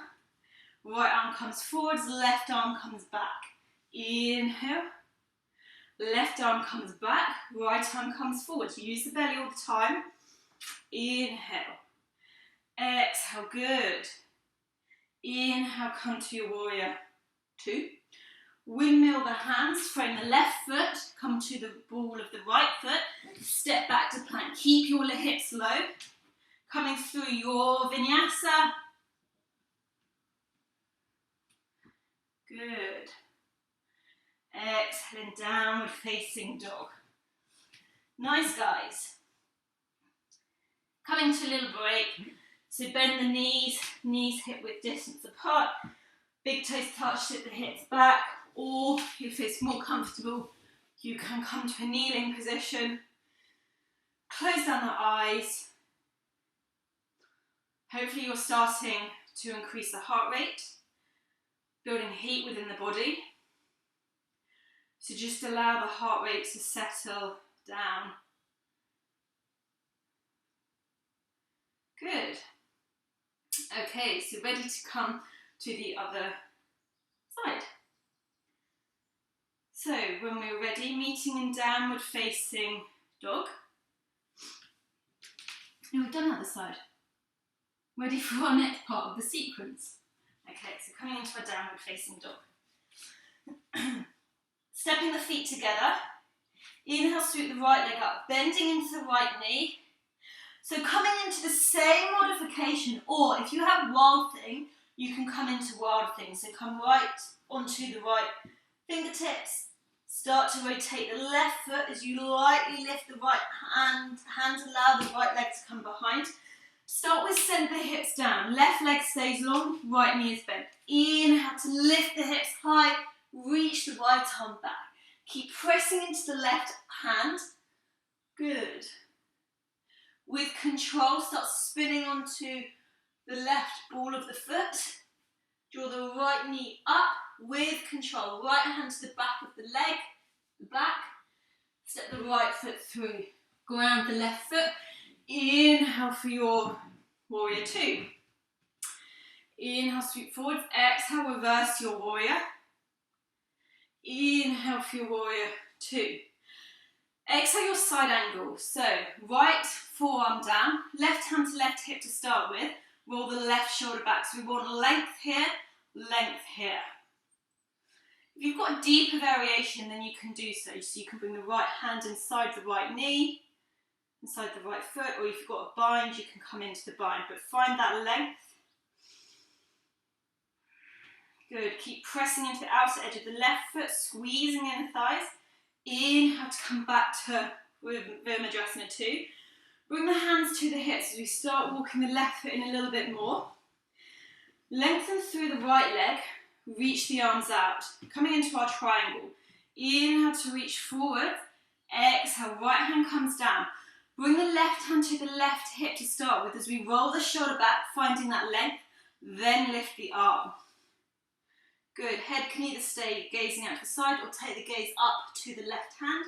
right arm comes forwards, left arm comes back. Inhale, left arm comes back, right arm comes forwards. Use the belly all the time. Inhale, exhale, good. Inhale, come to your Warrior Two. Windmill the hands, frame the left foot, come to the ball of the right foot, step back to plank. Keep your hips low, coming through your vinyasa. Good. Exhaling, downward facing dog. Nice, guys. Coming to a little break. So bend the knees hip width distance apart. Big toes touch, sit the hips back. Or if it's more comfortable, you can come to a kneeling position. Close down the eyes. Hopefully you're starting to increase the heart rate, building heat within the body. So just allow the heart rate to settle down. Good. Okay, so ready to come to the other side. So when we're ready, meeting in downward facing dog. Now we've done the other side. Ready for our next part of the sequence. Okay, so coming into a downward facing dog. Stepping the feet together. Inhale, sweep the right leg up, bending into the right knee. So coming into the same modification, or if you have Wild Thing, you can come into Wild Thing. So come right onto the right fingertips. Start to rotate the left foot as you lightly lift the right hand. Hands allow the right leg to come behind. Start with send the hips down. Left leg stays long, right knee is bent. Inhale to lift the hips high, reach the right arm back. Keep pressing into the left hand. Good. With control, start spinning onto the left ball of the foot. Draw the right knee up with control. Right hand to the back of the leg, the back. Step the right foot through. Ground the left foot. Inhale for your warrior two. Inhale, sweep forward. Exhale, reverse your warrior. Inhale for your warrior two. Exhale your side angle. So right forearm down, left hand to left hip to start with. Roll the left shoulder back. So we want length here, length here. If you've got a deeper variation, then you can do so. So you can bring the right hand inside the right knee, inside the right foot, or if you've got a bind, you can come into the bind. But find that length. Good. Keep pressing into the outer edge of the left foot, squeezing in the thighs. Inhale to come back to Virabhadrasana 2. Bring the hands to the hips as we start walking the left foot in a little bit more. Lengthen through the right leg, reach the arms out. Coming into our triangle. Inhale to reach forward. Exhale, right hand comes down. Bring the left hand to the left hip to start with as we roll the shoulder back, finding that length, then lift the arm. Good. Head can either stay gazing out to the side or take the gaze up to the left hand.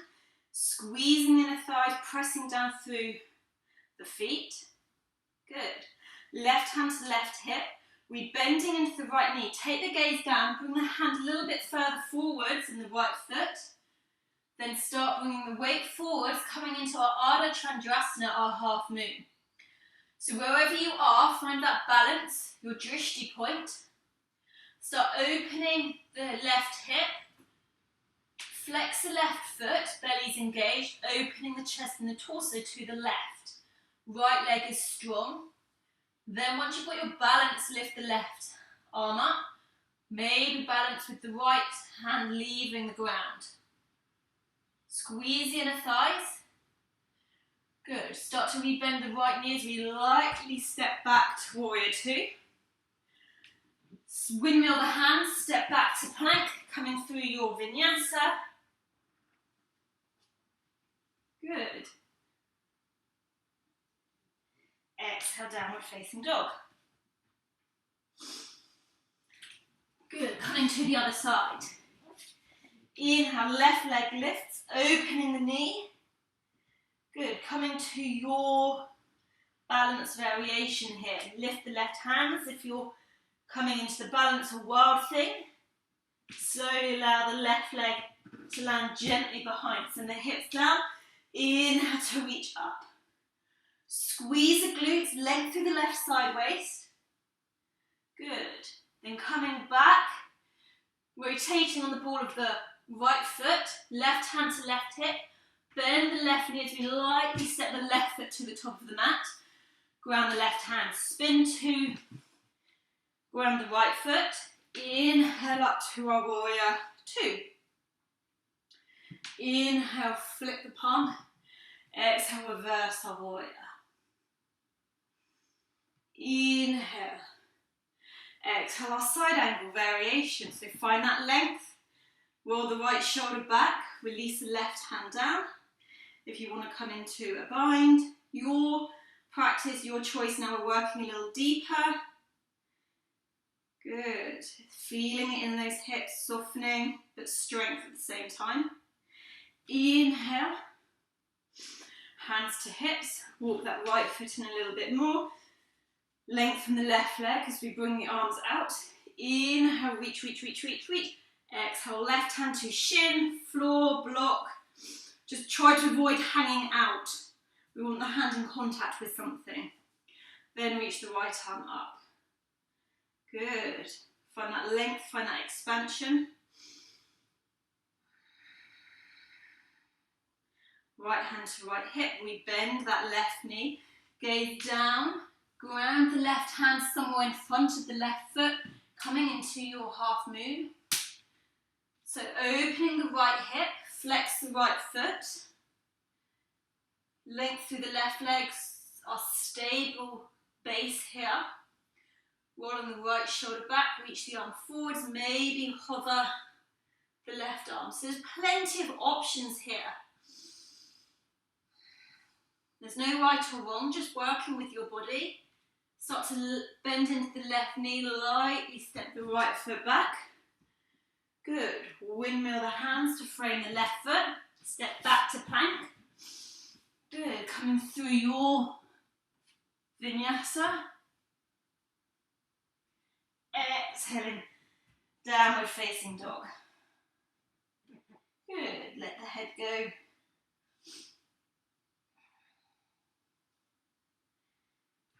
Squeezing in the thighs, pressing down through the feet. Good. Left hand to the left hip. Rebending into the right knee. Take the gaze down. Bring the hand a little bit further forwards in the right foot. Then start bringing the weight forwards, coming into our Ardha Chandrasana, our half moon. So wherever you are, find that balance, your drishti point. Start opening the left hip. Flex the left foot, belly's engaged, opening the chest and the torso to the left. Right leg is strong. Then once you've got your balance, lift the left arm up. Maybe balance with the right hand leaving the ground. Squeeze the inner thighs. Good. Start to rebend the right knee as we lightly step back to warrior two. Windmill the hands, step back to plank, coming through your vinyasa. Good. Exhale, downward facing dog. Good, coming to the other side. Inhale, left leg lifts, opening the knee. Good, coming to your balance variation here. Lift the left hands if you're coming into the balance or Wild Thing. Slowly allow the left leg to land gently behind. Send the hips down. Inhale to reach up. Squeeze the glutes, length through the left side waist. Good. Then coming back, rotating on the ball of the right foot, left hand to left hip. Bend the left knee as we lightly step the left foot to the top of the mat. Ground the left hand, spin to ground the right foot. Inhale up to our warrior two. Inhale, flip the palm. Exhale, reverse our warrior. Inhale. Exhale, our side angle variation. So find that length. Roll the right shoulder back. Release the left hand down. If you want to come into a bind, your practice, your choice. Now we're working a little deeper. Good. Feeling it in those hips, softening, but strength at the same time. Inhale. Hands to hips. Walk that right foot in a little bit more. Lengthen the left leg as we bring the arms out. Inhale, reach, reach, reach, reach, reach. Exhale, left hand to shin, floor, block. Just try to avoid hanging out. We want the hand in contact with something. Then reach the right arm up. Good. Find that length, find that expansion. Right hand to right hip. We bend that left knee. Gaze down. Ground the left hand somewhere in front of the left foot. Coming into your half moon. So opening the right hip. Flex the right foot. Length through the left leg. Our stable base here. Rolling the right shoulder back, reach the arm forwards, maybe hover the left arm. So there's plenty of options here. There's no right or wrong, just working with your body. Start to bend into the left knee, lightly step the right foot back. Good. Windmill the hands to frame the left foot. Step back to plank. Good. Coming through your vinyasa. Exhaling, downward facing dog. Good, let the head go.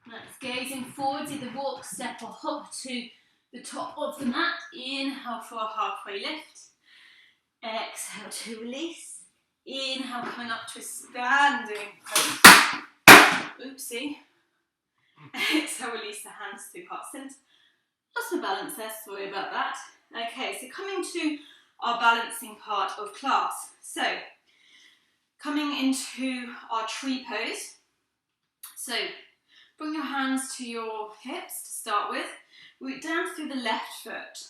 Nice, gazing forwards, either walk, step or hop to the top of the mat. Inhale for a halfway lift. Exhale to release. Inhale, coming up to a standing pose. Oopsie. Exhale, release the hands to heart center. Lost my balance there, sorry about that. Okay, so coming to our balancing part of class. So, coming into our tree pose. So, bring your hands to your hips to start with. Root down through the left foot.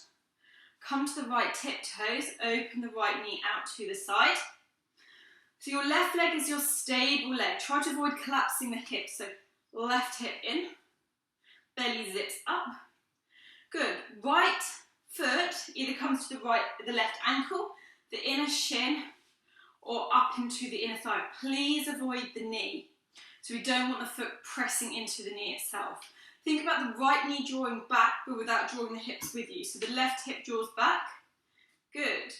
Come to the right tiptoes, open the right knee out to the side. So your left leg is your stable leg. Try to avoid collapsing the hips. So, left hip in, belly zips up. Good. Right foot either comes to the left ankle, the inner shin, or up into the inner thigh. Please avoid the knee. So we don't want the foot pressing into the knee itself. Think about the right knee drawing back, but without drawing the hips with you. So the left hip draws back. Good.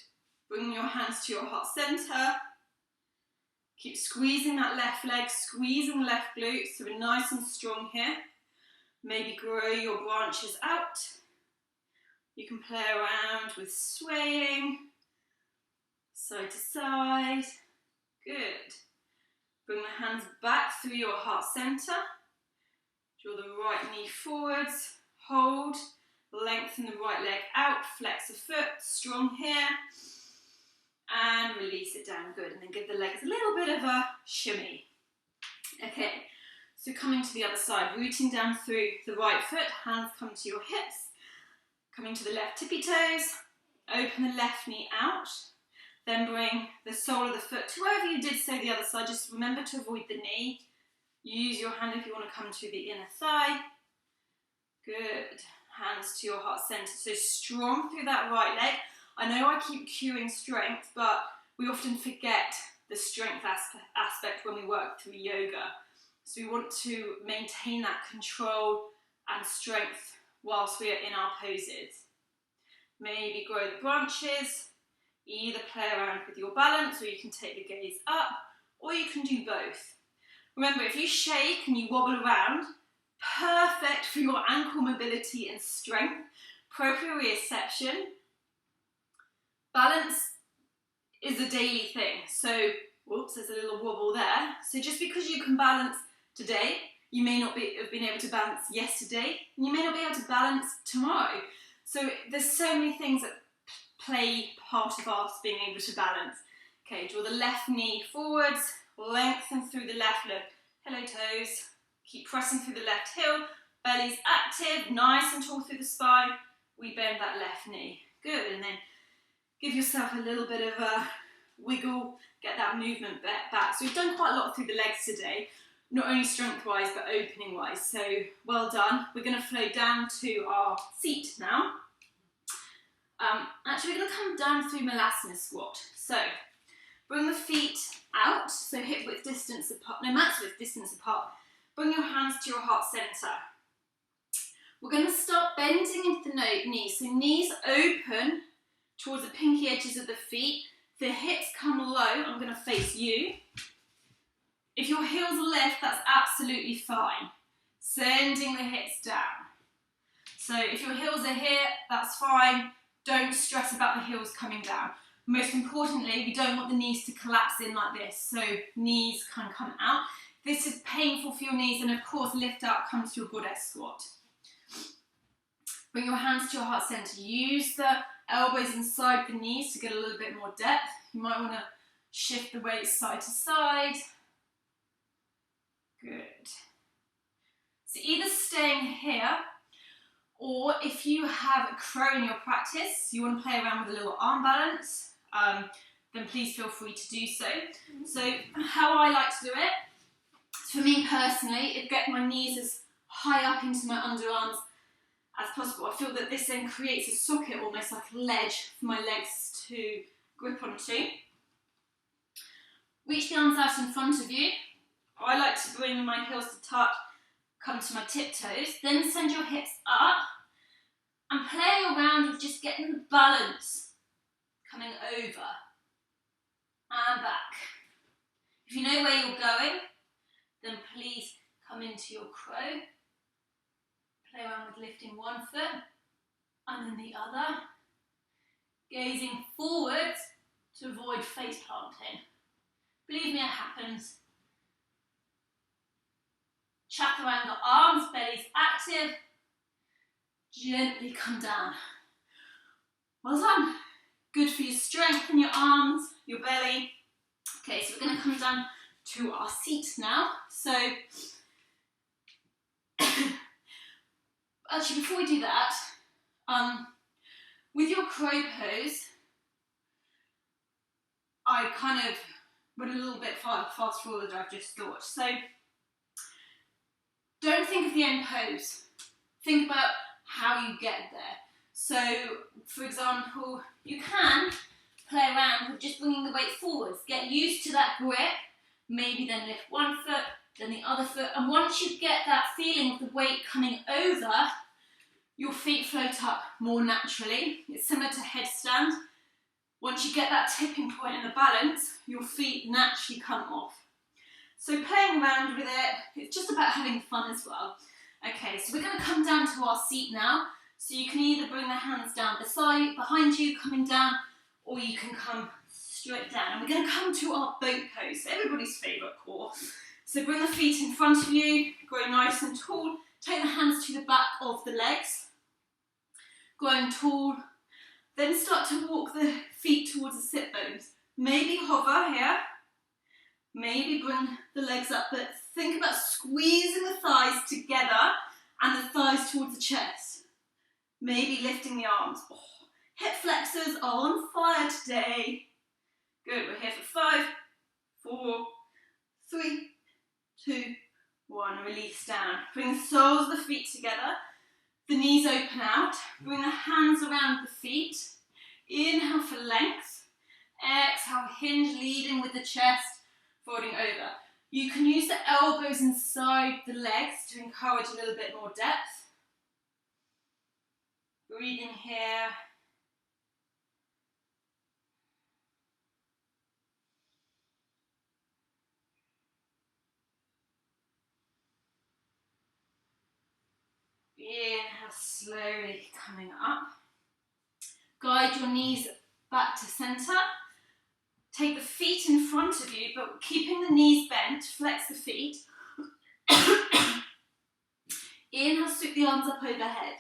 Bring your hands to your heart center. Keep squeezing that left leg, squeezing the left glute, so we're nice and strong here. Maybe grow your branches out. You can play around with swaying, side to side. Good. Bring the hands back through your heart center. Draw the right knee forwards. Hold. Lengthen the right leg out. Flex the foot. Strong here. And release it down. Good. And then give the legs a little bit of a shimmy. Okay. So coming to the other side, rooting down through the right foot, hands come to your hips, coming to the left tippy toes, open the left knee out, then bring the sole of the foot to wherever you did so the other side. Just remember to avoid the knee. Use your hand if you want to come to the inner thigh. Good. Hands to your heart center. So strong through that right leg. I know I keep cueing strength, but we often forget the strength aspect when we work through yoga. So we want to maintain that control and strength whilst we are in our poses. Maybe grow the branches, either play around with your balance, or you can take the gaze up, or you can do both. Remember, if you shake and you wobble around, perfect for your ankle mobility and strength, proprioception. Balance is a daily thing. So, whoops, there's a little wobble there. So just because you can balance today, you may not have been able to balance yesterday, and you may not be able to balance tomorrow. So there's so many things that play part of us being able to balance. Okay, draw the left knee forwards, lengthen through the left leg. Hello toes. Keep pressing through the left heel. Belly's active, nice and tall through the spine. We bend that left knee. Good, and then give yourself a little bit of a wiggle, get that movement back. So we've done quite a lot through the legs today. not only strength-wise, but opening-wise. So well done. We're going to flow down to our seat now. Actually, we're going to come down through Malasana squat. So bring the feet out, so hip width distance apart, no, max width distance apart. Bring your hands to your heart center. We're going to start bending into the knees. So knees open towards the pinky edges of the feet. The hips come low. I'm going to face you. If your heels lift, that's absolutely fine. Sending the hips down. So if your heels are here, that's fine. Don't stress about the heels coming down. Most importantly, we don't want the knees to collapse in like this. So knees can come out. This is painful for your knees, and of course, lift up, come to your goddess squat. Bring your hands to your heart center. Use the elbows inside the knees to get a little bit more depth. You might want to shift the weight side to side. Good. So either staying here, or if you have a crow in your practice, you want to play around with a little arm balance, then please feel free to do so. So how I like to do it, for me personally, is get my knees as high up into my underarms as possible. I feel that this then creates a socket, almost like a ledge for my legs to grip onto. Reach the arms out in front of you. I like to bring my heels to touch, come to my tiptoes, then send your hips up and play around with just getting the balance, coming over and back. If you know where you're going, then please come into your crow. Play around with lifting one foot and then the other. Gazing forwards to avoid face planting. Believe me, it happens. Chaturanga arms, belly's active. Gently come down. Well done. Good for your strength in your arms, your belly. Okay, so we're going to come down to our seat now. So, actually, before we do that, with your crow pose, I kind of went a little bit fast forward than I've just thought. So, don't think of the end pose. Think about how you get there. So, for example, you can play around with just bringing the weight forwards. Get used to that grip. Maybe then lift one foot, then the other foot. And once you get that feeling of the weight coming over, your feet float up more naturally. It's similar to headstand. Once you get that tipping point in the balance, your feet naturally come off. So playing around with it, it's just about having fun as well. Okay, so we're going to come down to our seat now. So you can either bring the hands down beside, behind you, coming down, or you can come straight down. And we're going to come to our boat pose, everybody's favourite core. So bring the feet in front of you, grow nice and tall. Take the hands to the back of the legs, growing tall. Then start to walk the feet towards the sit bones. Maybe hover here. Maybe bring the legs up, but think about squeezing the thighs together and the thighs towards the chest. Maybe lifting the arms. Oh, hip flexors are on fire today. Good, we're here for 5, 4, 3, 2, 1. Release down. Bring the soles of the feet together. The knees open out. Bring the hands around the feet. Inhale for length. Exhale, hinge, leading with the chest. Folding over. You can use the elbows inside the legs to encourage a little bit more depth. Breathing here. Inhale, slowly coming up. Guide your knees back to centre. Take the feet in front of you, but keeping the knees bent, flex the feet. Inhale, sweep the arms up overhead.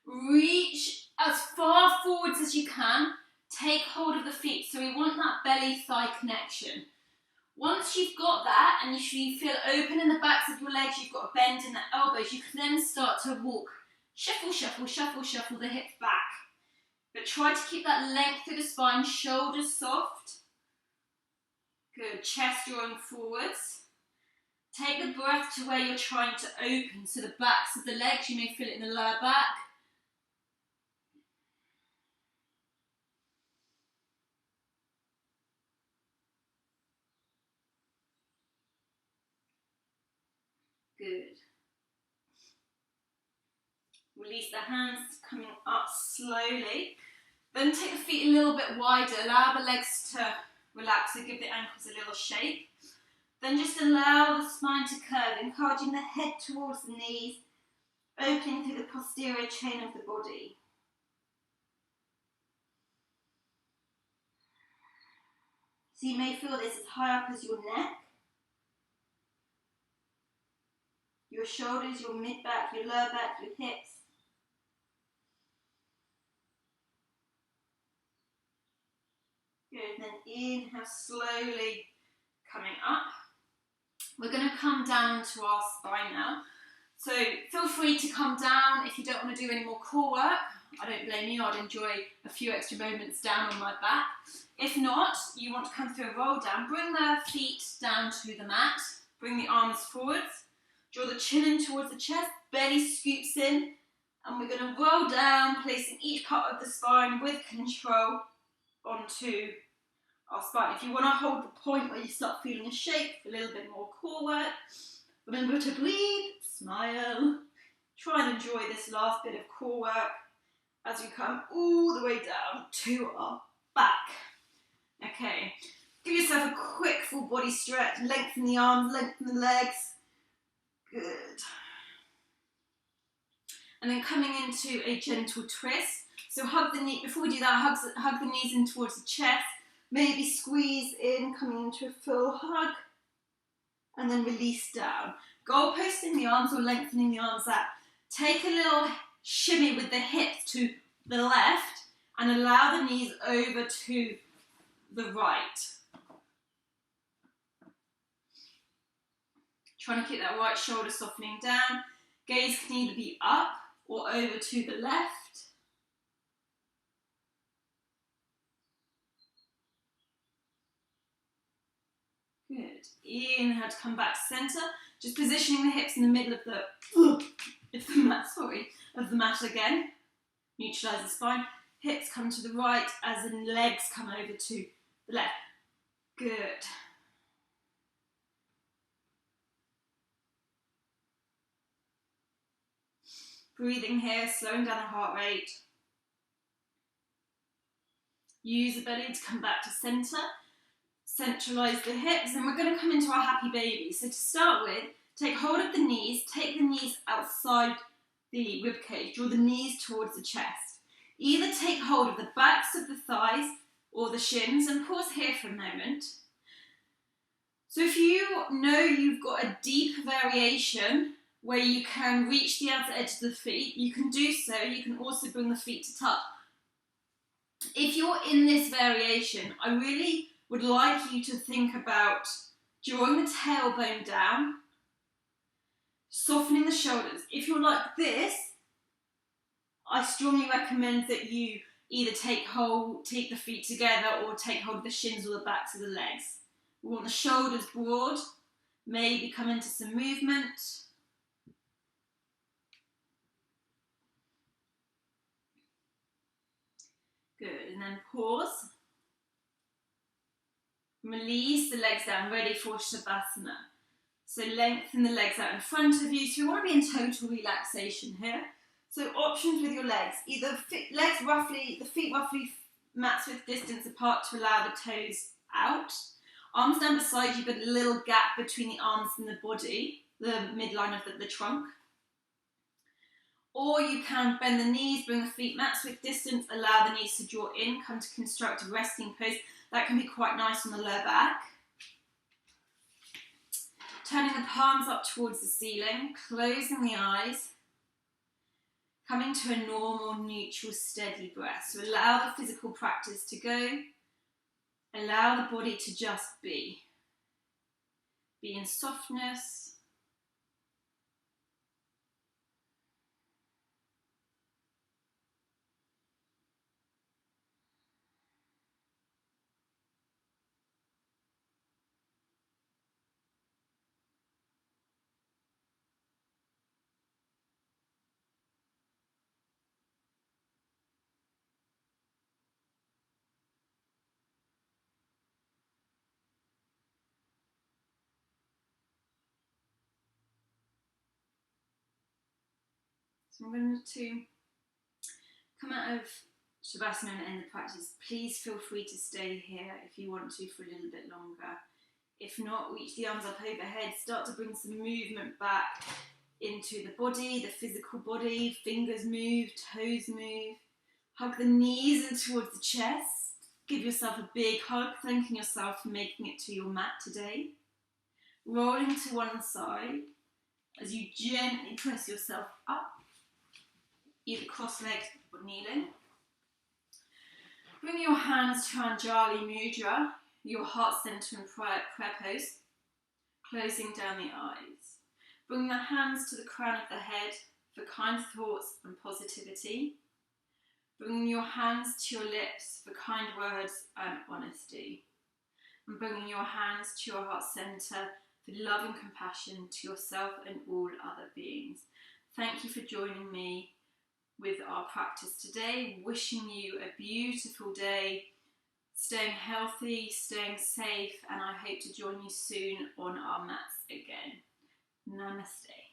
Reach as far forwards as you can. Take hold of the feet. So we want that belly-thigh connection. Once you've got that, and you feel open in the backs of your legs, you've got a bend in the elbows, you can then start to walk. Shuffle, shuffle, shuffle, shuffle the hips back. But try to keep that length through the spine, shoulders soft. Good, chest drawing forwards. Take the breath to where you're trying to open, so the backs of the legs, you may feel it in the lower back. Good. Release the hands, coming up slowly. Then take the feet a little bit wider, allow the legs to relax, so give the ankles a little shake. Then just allow the spine to curve, encouraging the head towards the knees, opening through the posterior chain of the body. So you may feel this as high up as your neck, your shoulders, your mid-back, your lower back, your hips. Good, then inhale slowly, coming up. We're going to come down to our spine now. So feel free to come down if you don't want to do any more core work. I don't blame you, I'd enjoy a few extra moments down on my back. If not, you want to come through a roll down, bring the feet down to the mat, bring the arms forwards, draw the chin in towards the chest, belly scoops in, and we're going to roll down, placing each part of the spine with control onto our spine. If you want to hold the point where you start feeling a shake, a little bit more core work, remember to breathe, smile, try and enjoy this last bit of core work as we come all the way down to our back. Okay, give yourself a quick full body stretch, lengthen the arms, lengthen the legs. Good. And then coming into a gentle twist. So hug the knee, before we do that, hug the knees in towards the chest. Maybe squeeze in, coming into a full hug. And then release down. Goalposting the arms or lengthening the arms out. Take a little shimmy with the hips to the left and allow the knees over to the right. Trying to keep that right shoulder softening down. Gaze can either be up or over to the left. Good. Inhale to come back to centre. Just positioning the hips in the middle of the mat again. Neutralise the spine. Hips come to the right as in legs come over to the left. Good. Breathing here, slowing down the heart rate. Use the belly to come back to centre. Centralise the hips, and we're going to come into our happy baby. So to start with, take hold of the knees, take the knees outside the ribcage, draw the knees towards the chest. Either take hold of the backs of the thighs or the shins, and pause here for a moment. So if you know you've got a deep variation where you can reach the outer edge of the feet, you can do so. You can also bring the feet to touch. If you're in this variation, I really would like you to think about drawing the tailbone down, softening the shoulders. If you're like this, I strongly recommend that you either take the feet together or take hold of the shins or the backs of the legs. We want the shoulders broad, maybe come into some movement. Good, and then pause. Release the legs down, ready for Shavasana. So lengthen the legs out in front of you. So you want to be in total relaxation here. So options with your legs, either the feet roughly mats width distance apart to allow the toes out. Arms down beside you, but a little gap between the arms and the body, the midline of the trunk. Or you can bend the knees, bring the feet mats width distance, allow the knees to draw in, come to constructive resting pose. That can be quite nice on the lower back. Turning the palms up towards the ceiling, closing the eyes, coming to a normal, neutral, steady breath. So allow the physical practice to go. Allow the body to just be. Be in softness. So I'm going to come out of Shavasana and end the practice. Please feel free to stay here if you want to for a little bit longer. If not, reach the arms up overhead. Start to bring some movement back into the body, the physical body. Fingers move, toes move. Hug the knees in towards the chest. Give yourself a big hug, thanking yourself for making it to your mat today. Rolling to one side as you gently press yourself up, either cross-legged or kneeling. Bring your hands to Anjali Mudra, your heart center in prayer pose, closing down the eyes. Bring the hands to the crown of the head for kind thoughts and positivity. Bringing your hands to your lips for kind words and honesty. And bringing your hands to your heart center for love and compassion to yourself and all other beings. Thank you for joining me with our practice today. Wishing you a beautiful day, staying healthy, staying safe, and I hope to join you soon on our mats again. Namaste.